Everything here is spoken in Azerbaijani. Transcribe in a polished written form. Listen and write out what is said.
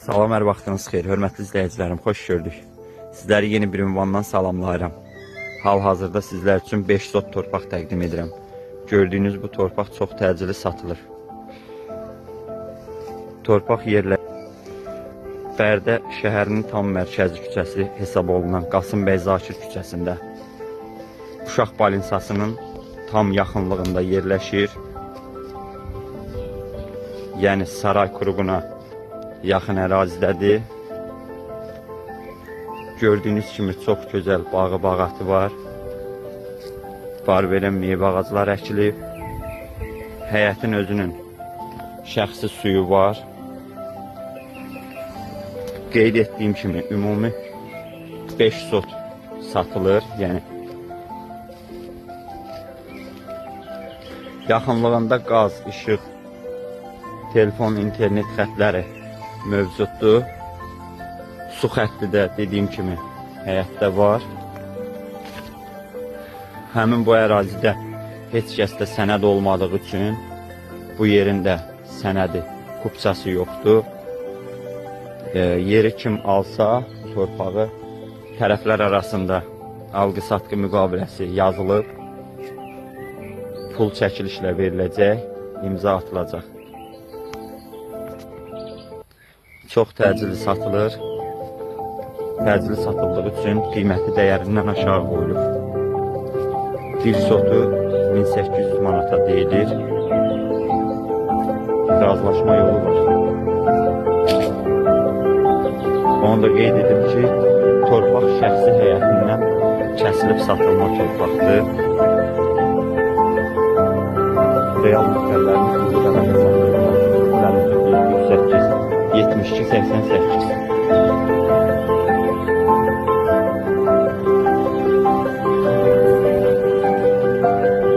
Salam, hər vaxtınız xeyir, hörmətli izləyicilərim, xoş gördük. Sizləri yeni bir ünvandan salamlayıram. Hal-hazırda sizlər üçün 5 sot torpaq təqdim edirəm. Gördüyünüz bu torpaq çox təcili satılır. Torpaq yerləri Bərdə şəhərinin tam mərkəzi küçəsi hesab olunan Qasım bəy Zakir küçəsində, Uşaq balinsasının tam yaxınlığında yerləşir. Yəni Saray Kuruğuna yaxın ərazidədir. Gördüyünüz kimi çox gözəl bağı-bağatı var. Bar verən meyvə ağaclar əkilib. Həyətin özünün şəxsi suyu var. Qeyd etdiyim kimi ümumi 5 sot satılır. Yəni yaxınlığında qaz, işıq, telefon, internet xətləri mövcuddur. Su xətti də dediyim kimi həyətdə var. Həmin bu ərazidə heç kəsdə sənəd olmadığı üçün bu yerin də sənədi, kupçası yoxdur. Yeri kim alsa torpağı tərəflər arasında alqı-satqı müqaviləsi yazılıb, pul çəkilişlə veriləcək, imza atılacaq. Çox təcili satılır. Təcili satıldığı üçün qiyməti dəyərindən aşağı qoyulur. Bir sotu 1800 manata deyilir. Razılaşma yolu var. Onu da qeyd edim ki, torpaq şəxsi həyətindən kəsilib satılma torpaqdır. Real mütəllərin 708 72 82 88